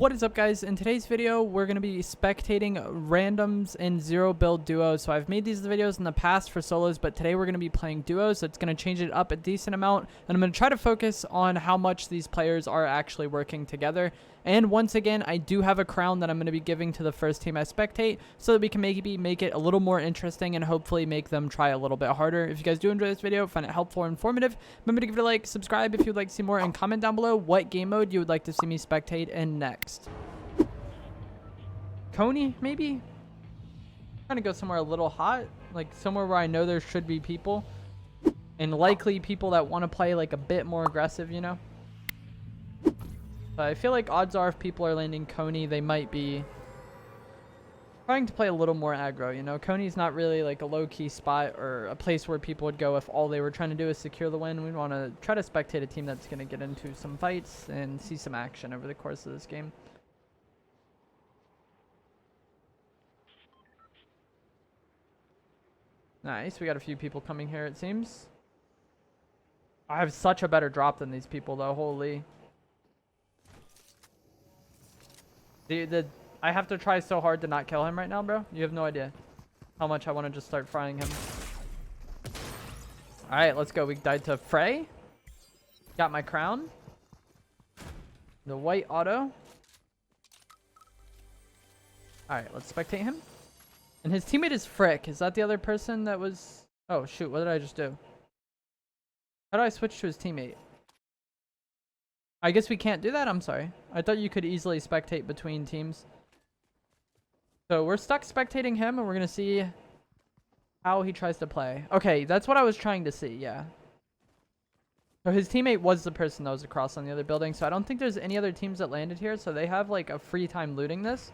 What is up, guys? In today's video we're going to be spectating randoms in zero build duos. So I've made these videos in the past for solos, but today we're going to be playing duos, so it's going to change it up a decent amount, and I'm going to try to focus on how much these players are actually working together. And once again, I do have a crown that I'm going to be giving to the first team I spectate, so that we can maybe make it a little more interesting and hopefully make them try a little bit harder. If you guys do enjoy this video, find it helpful or informative, remember to give it a like, subscribe if you'd like to see more, and comment down below what game mode you would like to see me spectate in next. Coney, maybe? Trying to go somewhere a little hot, like somewhere where I know there should be people, and likely people that want to play like a bit more aggressive, you know? But I feel like odds are if people are landing Coney, they might be trying to play a little more aggro, you know? Coney's not really like a low-key spot or a place where people would go if all they were trying to do is secure the win. We want to try to spectate a team that's going to get into some fights and see some action over the course of this game. Nice, we got a few people coming here, it seems. I have such a better drop than these people, though. Holy. I have to try so hard to not kill him right now, bro. You have no idea how much I want to just start frying him. Alright, let's go. We died to Frey. Got my crown. The white auto. Alright, let's spectate him. And his teammate is Frick. Is that the other person that was... Oh, shoot. What did I just do? How do I switch to his teammate? I guess we can't do that? I'm sorry. I thought you could easily spectate between teams. So we're stuck spectating him, and we're going to see how he tries to play. Okay, that's what I was trying to see, yeah. So his teammate was the person that was across on the other building, so I don't think there's any other teams that landed here, so they have like a free time looting this.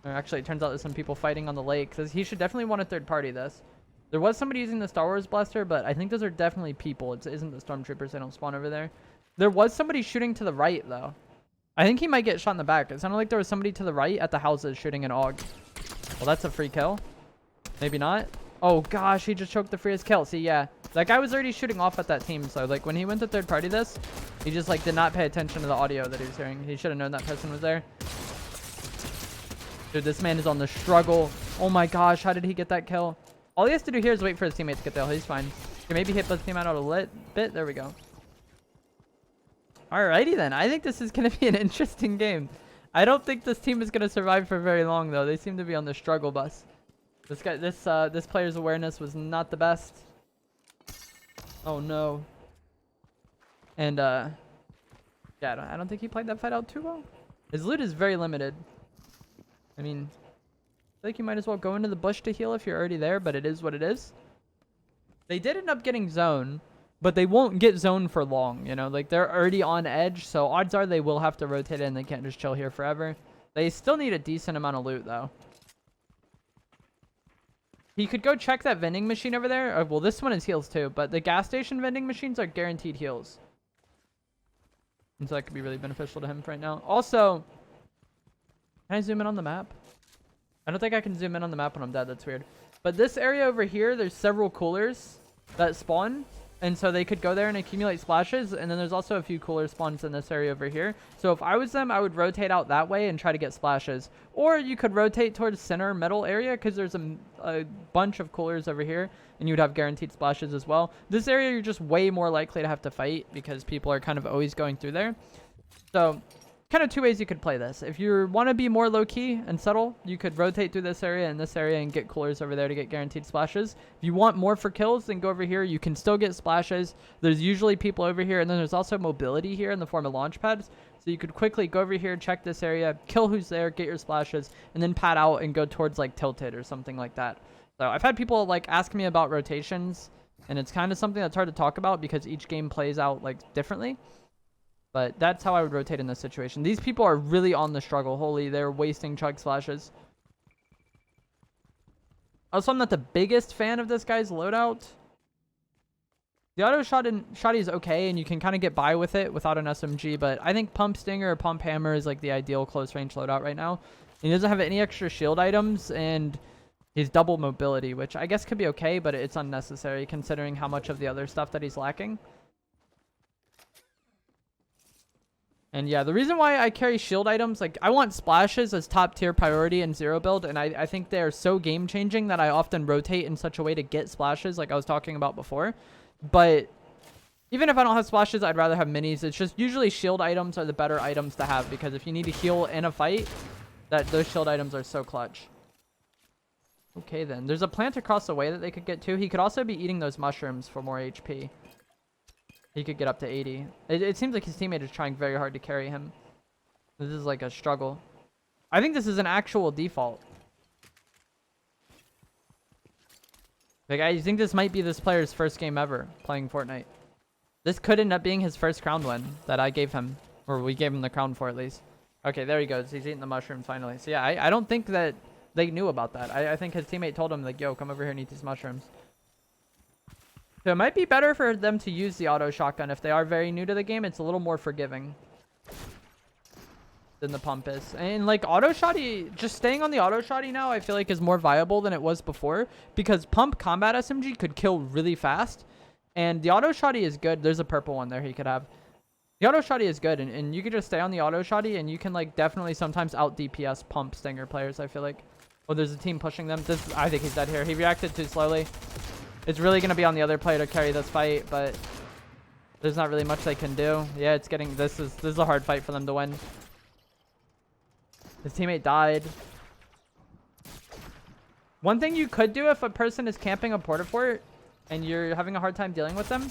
Or actually, it turns out there's some people fighting on the lake, because he should definitely want to third party this. There was somebody using the Star Wars blaster, but I think those are definitely people. It isn't the stormtroopers. They don't spawn over there. There was somebody shooting to the right, though. I think he might get shot in the back. It sounded like there was somebody to the right at the houses shooting an AUG. Well, that's a free kill. Maybe not. Oh, gosh, he just choked the freest kill. See, yeah. That guy was already shooting off at that team, so, like, when he went to third party this, he just, like, did not pay attention to the audio that he was hearing. He should have known that person was there. Dude, this man is on the struggle. Oh, my gosh, how did he get that kill? All he has to do here is wait for his teammate to get the kill. He's fine. Okay, maybe hit both team out a bit. There we go. Alrighty then. I think this is going to be an interesting game. I don't think this team is going to survive for very long, though. They seem to be on the struggle bus. This player's awareness was not the best. Oh no. And yeah, I don't think he played that fight out too well. His loot is very limited. I mean, I feel like you might as well go into the bush to heal if you're already there, but it is what it is. They did end up getting zone, but they won't get zone for long, you know? Like, they're already on edge, so odds are they will have to rotate in. They can't just chill here forever. They still need a decent amount of loot, though. He could go check that vending machine over there. Oh, well, this one is heals, too, but the gas station vending machines are guaranteed heals. And so that could be really beneficial to him right now. Also, can I zoom in on the map? I don't think I can zoom in on the map when I'm dead. That's weird. But this area over here, there's several coolers that spawn. And so they could go there and accumulate splashes. And then there's also a few cooler spawns in this area over here. So if I was them, I would rotate out that way and try to get splashes. Or you could rotate towards center middle area, because there's a bunch of coolers over here. And you would have guaranteed splashes as well. This area, you're just way more likely to have to fight, because people are kind of always going through there. So kind of two ways you could play this. If you want to be more low-key and subtle, you could rotate through this area and this area and get coolers over there to get guaranteed splashes. If you want more for kills, then go over here. You can still get splashes. There's usually people over here, and then there's also mobility here in the form of launch pads. So you could quickly go over here, check this area, kill who's there, get your splashes, and then pad out and go towards like Tilted or something like that. So I've had people like ask me about rotations, and it's kind of something that's hard to talk about because each game plays out like differently. But that's how I would rotate in this situation. These people are really on the struggle. Holy, they're wasting chug splashes. Also, I'm not the biggest fan of this guy's loadout. The auto shotty is okay, and you can kind of get by with it without an SMG. But I think Pump Stinger or Pump Hammer is like the ideal close range loadout right now. He doesn't have any extra shield items, and he's double mobility, which I guess could be okay, but it's unnecessary considering how much of the other stuff that he's lacking. And yeah, the reason why I carry shield items, like I want splashes as top tier priority in zero build, and I think they're so game changing that I often rotate in such a way to get splashes like I was talking about before. But even if I don't have splashes, I'd rather have minis. It's just usually shield items are the better items to have, because if you need to heal in a fight, those shield items are so clutch. Okay then, there's a plant across the way that they could get to. He could also be eating those mushrooms for more HP. He could get up to 80. It seems like his teammate is trying very hard to carry him. This is like a struggle. I think this is an actual default. Like, I think this might be this player's first game ever playing Fortnite. This could end up being his first crown win that I gave him. Or we gave him the crown for, at least. Okay, there he goes. He's eating the mushroom finally. So yeah, I don't think that they knew about that. I think his teammate told him, like, yo, come over here and eat these mushrooms. So it might be better for them to use the auto shotgun. If they are very new to the game, it's a little more forgiving than the pump is. And like auto shotty, just staying on the auto shotty now, I feel like is more viable than it was before, because pump combat SMG could kill really fast. And the auto shotty is good. There's a purple one there he could have. The auto shotty is good, and you could just stay on the auto shotty, and you can like definitely sometimes out DPS pump stinger players, I feel like. Oh, there's a team pushing them. I think he's dead here. He reacted too slowly. It's really going to be on the other player to carry this fight, but there's not really much they can do. Yeah, it's getting... This is a hard fight for them to win. His teammate died. One thing you could do if a person is camping a porta fort and you're having a hard time dealing with them,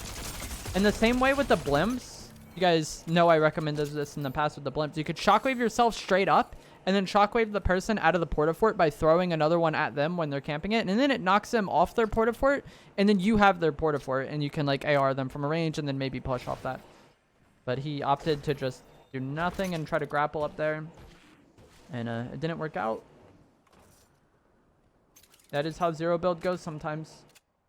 in the same way with the blimps, you guys know I recommended this in the past with the blimps, you could shockwave yourself straight up and then shockwave the person out of the porta fort by throwing another one at them when they're camping it, and then it knocks them off their porta fort, and then you have their porta fort, and you can like AR them from a range and then maybe push off that. But he opted to just do nothing and try to grapple up there, and it didn't work out. That is how zero build goes sometimes.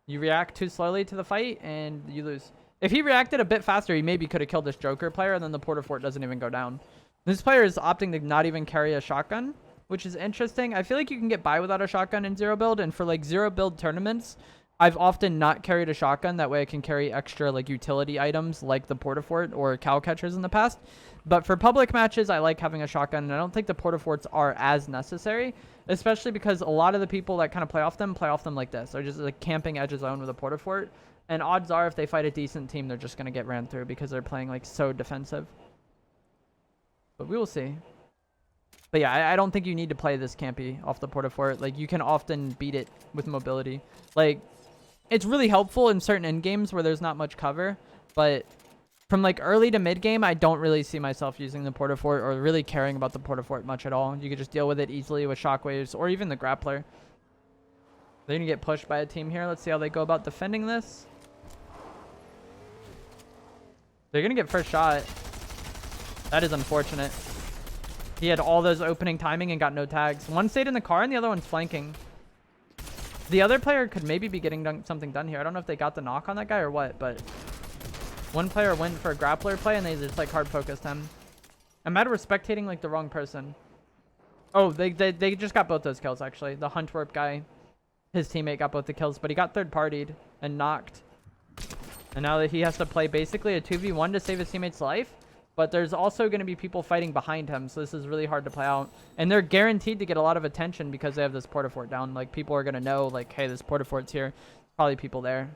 You react too slowly to the fight and you lose. If he reacted a bit faster, he maybe could have killed this Joker player, and then the porta fort doesn't even go down. This player is opting to not even carry a shotgun, which is interesting. I feel like you can get by without a shotgun in zero build, and for like zero build tournaments, I've often not carried a shotgun. That way I can carry extra like utility items like the porta fort or cow catchers in the past. But for public matches, I like having a shotgun, and I don't think the porta forts are as necessary, especially because a lot of the people that kind of play off them like this. They're just like camping edge of zone with a porta fort, and odds are if they fight a decent team, they're just going to get ran through because they're playing like so defensive. But we will see. But yeah, I don't think you need to play this campy off the porta fort. Like, you can often beat it with mobility. Like, it's really helpful in certain end games where there's not much cover. But from like early to mid game, I don't really see myself using the porta fort or really caring about the porta fort much at all. You could just deal with it easily with shockwaves or even the grappler. They're gonna get pushed by a team here. Let's see how they go about defending this. They're gonna get first shot. That is unfortunate. He had all those opening timing and got no tags. One stayed in the car and the other one's flanking. The other player could maybe be getting something done here. I don't know if they got the knock on that guy or what, but one player went for a grappler play and they just like hard focused him. I'm mad we're spectating like the wrong person. Oh, they just got both those kills actually. The Huntwerp guy, his teammate got both the kills, but he got third partied and knocked. And now that he has to play basically a 2v1 to save his teammate's life. But there's also going to be people fighting behind him, so this is really hard to play out. And they're guaranteed to get a lot of attention because they have this porta fort down. Like, people are going to know, like, hey, this porta fort's here. Probably people there.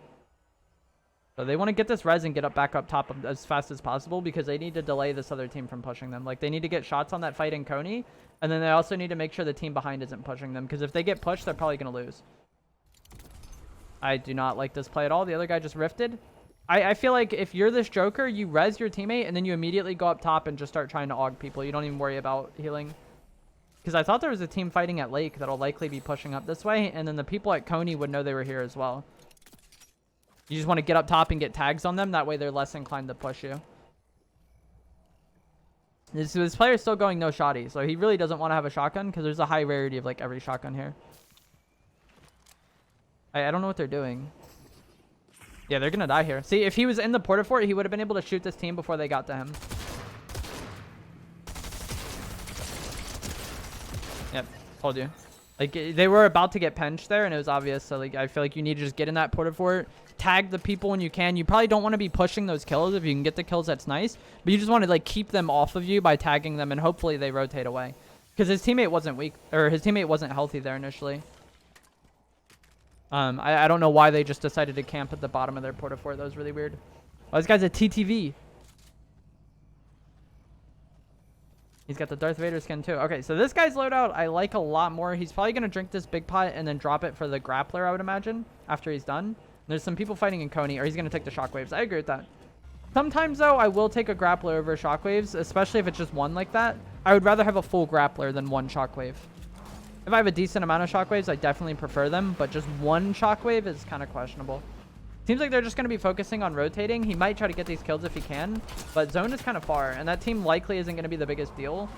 So they want to get this res and get back up top as fast as possible because they need to delay this other team from pushing them. Like, they need to get shots on that fight in Coney, and then they also need to make sure the team behind isn't pushing them because if they get pushed, they're probably going to lose. I do not like this play at all. The other guy just rifted. I feel like if you're this Joker, you res your teammate, and then you immediately go up top and just start trying to AUG people. You don't even worry about healing. Because I thought there was a team fighting at Lake that'll likely be pushing up this way, and then the people at Coney would know they were here as well. You just want to get up top and get tags on them. That way they're less inclined to push you. This player is still going no shotty, so he really doesn't want to have a shotgun because there's a high rarity of like every shotgun here. I don't know what they're doing. Yeah, they're going to die here. See, if he was in the porta fort, he would have been able to shoot this team before they got to him. Yep, told you. Like, they were about to get penched there, and it was obvious. So, like, I feel like you need to just get in that porta fort, tag the people when you can. You probably don't want to be pushing those kills. If you can get the kills, that's nice. But you just want to like keep them off of you by tagging them, and hopefully they rotate away. Because his teammate wasn't weak, or his teammate wasn't healthy there initially. I don't know why they just decided to camp at the bottom of their porta fort. That was really weird. Oh, this guy's a TTV. He's got the Darth Vader skin too. Okay, so this guy's loadout I like a lot more. He's probably going to drink this big pot and then drop it for the grappler, I would imagine, after he's done. There's some people fighting in Coney, or he's going to take the shockwaves. I agree with that. Sometimes, though, I will take a grappler over shockwaves, especially if it's just one like that. I would rather have a full grappler than one shockwave. If I have a decent amount of shockwaves, I definitely prefer them, but just one shockwave is kind of questionable. Seems like they're just going to be focusing on rotating. He might try to get these kills if he can, but zone is kind of far, and that team likely isn't going to be the biggest deal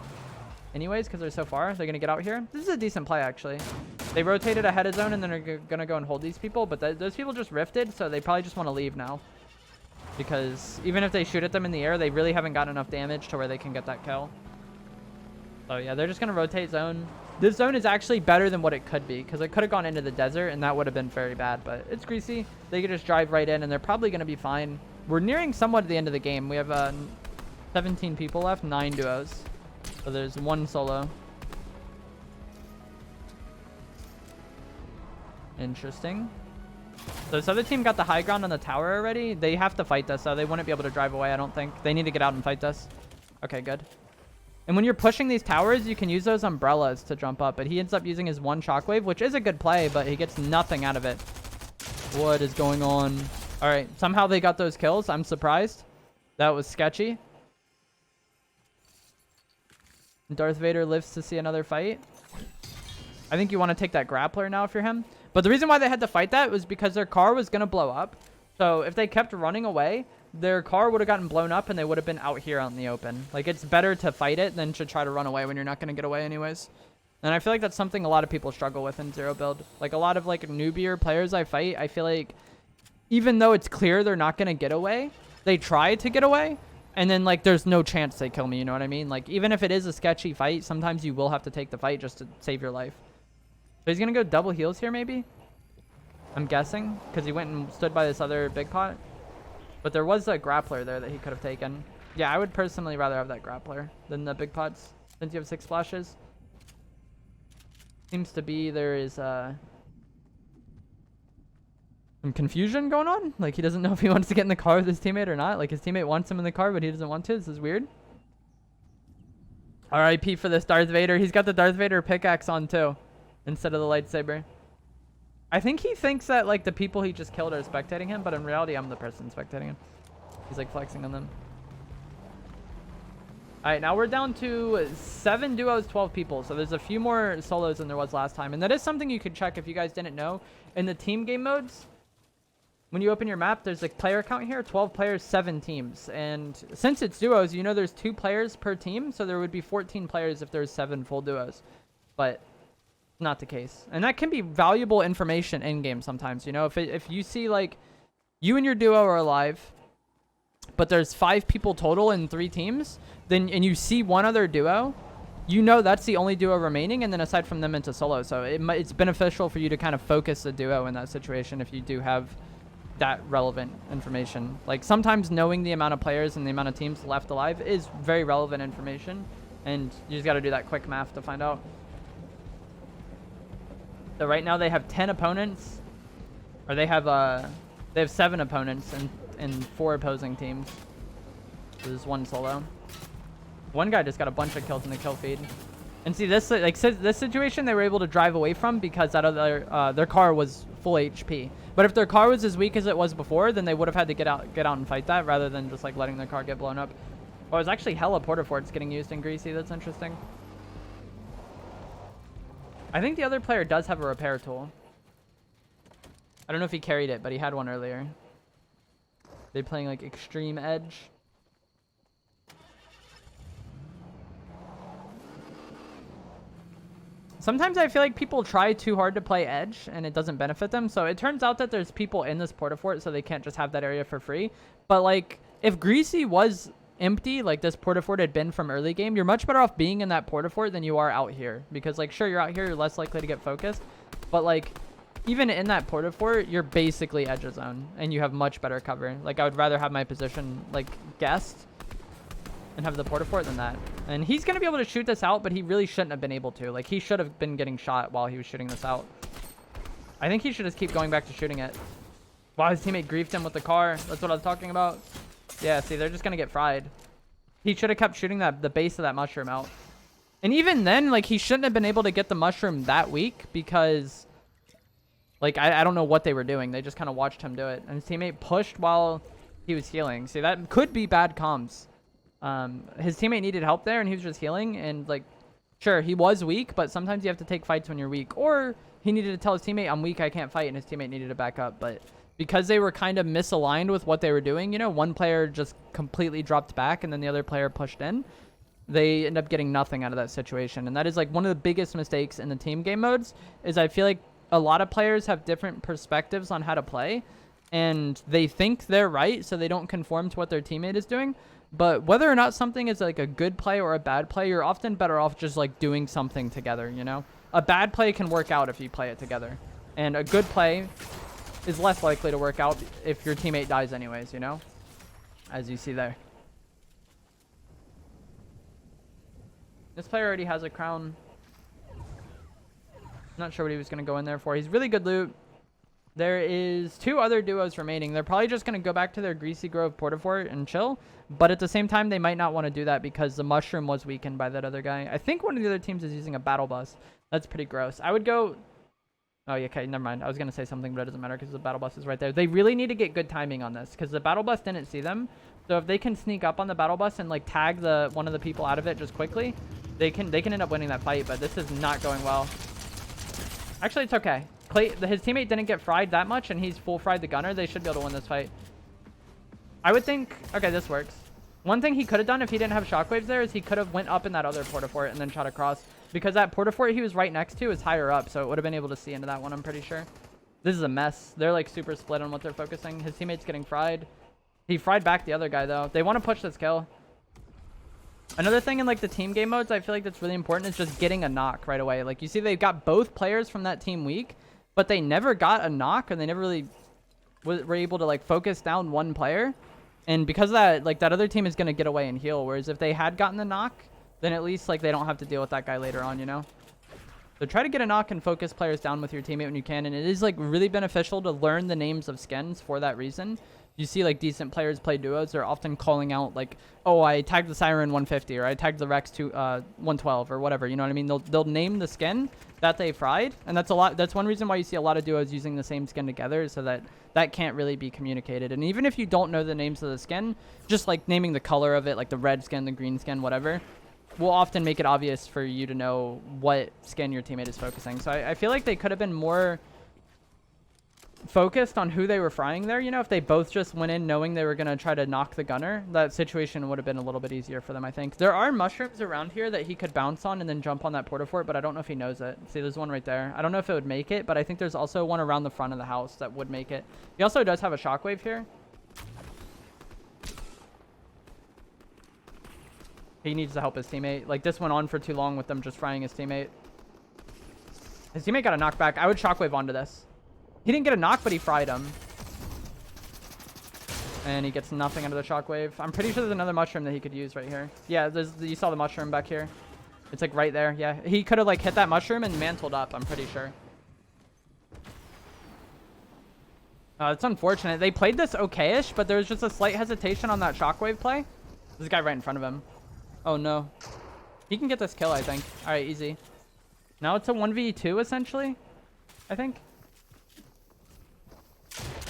anyways because they're so far. They're going to get out here. This is a decent play, actually. They rotated ahead of zone, and then they're going to go and hold these people, but those people just rifted, so they probably just want to leave now because even if they shoot at them in the air, they really haven't gotten enough damage to where they can get that kill. So, yeah, they're just going to rotate zone. This zone is actually better than what it could be because it could have gone into the desert and that would have been very bad, but it's greasy. They could just drive right in and they're probably going to be fine. We're nearing somewhat the end of the game. We have 17 people left, 9 duos. So there's 1 solo. Interesting. So this other team got the high ground on the tower already. They have to fight us, so they wouldn't be able to drive away, I don't think. They need to get out and fight us. Okay, good. And when you're pushing these towers, you can use those umbrellas to jump up. But he ends up using his 1 shockwave, which is a good play, but he gets nothing out of it. What is going on? All right, somehow they got those kills. I'm surprised. That was sketchy. Darth Vader lives to see another fight. I think you want to take that grappler now if you're him. But the reason why they had to fight that was because their car was going to blow up. So if they kept running away, their car would have gotten blown up and they would have been out here out in the open. Like, it's better to fight it than to try to run away when you're not going to get away anyways. And I feel like that's something a lot of people struggle with in zero build. Like, a lot of, like, newbier players I fight, I feel like even though it's clear they're not going to get away, they try to get away. And then, like, there's no chance they kill me, you know what I mean? Like, even if it is a sketchy fight, sometimes you will have to take the fight just to save your life. So he's going to go double heals here, maybe? I'm guessing, because he went and stood by this other big pot. But there was a grappler there that he could have taken. Yeah, I would personally rather have that grappler than the big pots, since you have 6 splashes. Seems to be there is some confusion going on. Like, he doesn't know if he wants to get in the car with his teammate or not. Like, his teammate wants him in the car, but he doesn't want to. This is weird. RIP for this Darth Vader. He's got the Darth Vader pickaxe on, too, instead of the lightsaber. I think he thinks that, like, the people he just killed are spectating him, but in reality, I'm the person spectating him. He's, like, flexing on them. All right, now we're down to 7 duos, 12 people. So there's a few more solos than there was last time. And that is something you could check if you guys didn't know. In the team game modes, when you open your map, there's a player count here, 12 players, 7 teams. And since it's duos, you know there's 2 players per team. So there would be 14 players if there's 7 full duos. But not the case. And that can be valuable information in game sometimes. You know, if you see, like, you and your duo are alive, but there's 5 people total in 3 teams, then and you see one other duo, you know that's the only duo remaining, and then aside from them into solo. So it's beneficial for you to kind of focus the duo in that situation if you do have that relevant information. Like, sometimes knowing the amount of players and the amount of teams left alive is very relevant information, and you just got to do that quick math to find out. So right now they have 10 opponents, or they have 7 opponents and 4 opposing teams. So there's 1 solo. One guy just got a bunch of kills in the kill feed. And see, this situation they were able to drive away from because that other their car was full HP. But if their car was as weak as it was before, then they would have had to get out and fight that rather than just, like, letting their car get blown up. Oh, there's actually hella porta forts getting used in Greasy. That's interesting. I think the other player does have a repair tool. I don't know if he carried it, but he had one earlier. They're playing, like, extreme edge. Sometimes I feel like people try too hard to play edge and it doesn't benefit them. So it turns out that there's people in this porta fort, so they can't just have that area for free. But, like, if Greasy was empty, like this porta fort had been from early game, you're much better off being in that porta fort than you are out here. Because, like, sure, you're out here, you're less likely to get focused. But, like, even in that porta fort, you're basically edge of zone, and you have much better cover. Like, I would rather have my position, like, guessed and have the porta fort than that. And he's going to be able to shoot this out, but he really shouldn't have been able to. Like, he should have been getting shot while he was shooting this out. I think he should just keep going back to shooting it. Wow, his teammate griefed him with the car. That's what I was talking about. Yeah, see, they're just going to get fried. He should have kept shooting the base of that mushroom out. And even then, like, he shouldn't have been able to get the mushroom that weak because, like, I don't know what they were doing. They just kind of watched him do it. And his teammate pushed while he was healing. See, that could be bad comms. His teammate needed help there, and he was just healing. And, like, sure, he was weak, but sometimes you have to take fights when you're weak. Or he needed to tell his teammate, I'm weak, I can't fight, and his teammate needed to back up. But because they were kind of misaligned with what they were doing, you know, one player just completely dropped back, and then the other player pushed in. They end up getting nothing out of that situation. And that is, like, one of the biggest mistakes in the team game modes is I feel like a lot of players have different perspectives on how to play, and they think they're right, so they don't conform to what their teammate is doing. But whether or not something is, like, a good play or a bad play, you're often better off just, like, doing something together, you know? A bad play can work out if you play it together. And a good play is less likely to work out if your teammate dies anyways, you know? As you see there. This player already has a crown. Not sure what he was going to go in there for. He's really good loot. There is 2 other duos remaining. They're probably just going to go back to their Greasy Grove Porta Fort and chill. But at the same time, they might not want to do that because the mushroom was weakened by that other guy. I think one of the other teams is using a battle bus. That's pretty gross. I would go... Oh, yeah, okay, never mind. I was going to say something, but it doesn't matter because the battle bus is right there. They really need to get good timing on this because the battle bus didn't see them. So if they can sneak up on the battle bus and, like, tag one of the people out of it just quickly, they can end up winning that fight. But this is not going well. Actually, it's okay. His teammate didn't get fried that much, and he's full fried the gunner. They should be able to win this fight. I would think... Okay, this works. One thing he could have done if he didn't have shockwaves there is he could have went up in that other porta fort and then shot across. Because that porta fort he was right next to is higher up, so it would have been able to see into that one, I'm pretty sure. This is a mess. They're, like, super split on what they're focusing. His teammate's getting fried. He fried back the other guy, though. They want to push this kill. Another thing in, like, the team game modes I feel like that's really important is just getting a knock right away. Like, you see they've got both players from that team weak, but they never got a knock, and they never really were able to, like, focus down one player. And because of that, like, that other team is going to get away and heal, whereas if they had gotten the knock, then at least, like, they don't have to deal with that guy later on, you know? So try to get a knock and focus players down with your teammate when you can, and it is, like, really beneficial to learn the names of skins for that reason. You see, like, decent players play duos, they're often calling out, like, oh, I tagged the Siren 150, or I tagged the Rex 112, or whatever, you know what I mean? They'll name the skin that they fried, and that's one reason why you see a lot of duos using the same skin together, so that can't really be communicated. And even if you don't know the names of the skin, just, like, naming the color of it, like the red skin, the green skin, whatever, will often make it obvious for you to know what skin your teammate is focusing. So I feel like they could have been more focused on who they were frying there. You know, if they both just went in knowing they were going to try to knock the gunner, that situation would have been a little bit easier for them, I think. There are mushrooms around here that he could bounce on and then jump on that porta fort, but I don't know if he knows it. See, there's one right there. I don't know if it would make it, but I think there's also one around the front of the house that would make it. He also does have a shockwave here. He needs to help his teammate. Like, this went on for too long with them just frying his teammate. His teammate got a knockback. I would shockwave onto this. He didn't get a knock, but he fried him. And he gets nothing out of the shockwave. I'm pretty sure there's another mushroom that he could use right here. Yeah, you saw the mushroom back here. It's, like, right there. Yeah, he could have, like, hit that mushroom and mantled up, I'm pretty sure. It's unfortunate. They played this okay-ish, but there was just a slight hesitation on that shockwave play. There's a guy right in front of him. Oh, no. He can get this kill, I think. All right, easy. Now it's a 1v2, essentially, I think.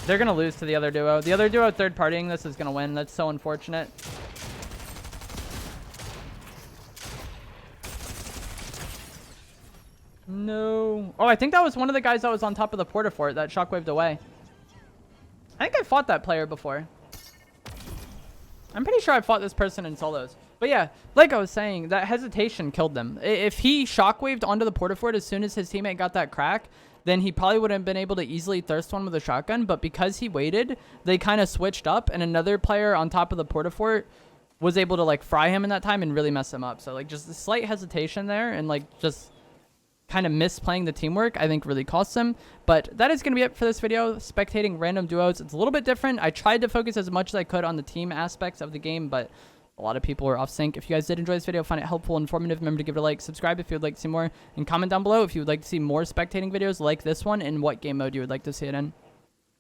They're going to lose to the other duo. The other duo third-partying this is going to win. That's so unfortunate. No. Oh, I think that was one of the guys that was on top of the porta fort that shockwaved away. I think I fought that player before. I'm pretty sure I fought this person in solos. But yeah, like I was saying, that hesitation killed them. If he shockwaved onto the porta fort as soon as his teammate got that crack, then he probably would have been able to easily thirst one with a shotgun. But because he waited, they kind of switched up, and another player on top of the porta fort was able to, like, fry him in that time and really mess him up. So, like, just a slight hesitation there, and, like, just kind of miss playing the teamwork, I think really costs him. But that is going to be it for this video. Spectating random duos. It's a little bit different. I tried to focus as much as I could on the team aspects of the game, but a lot of people were off sync. If you guys did enjoy this video, find it helpful, informative, remember to give it a like, subscribe if you would like to see more, and comment down below if you would like to see more spectating videos like this one and what game mode you would like to see it in.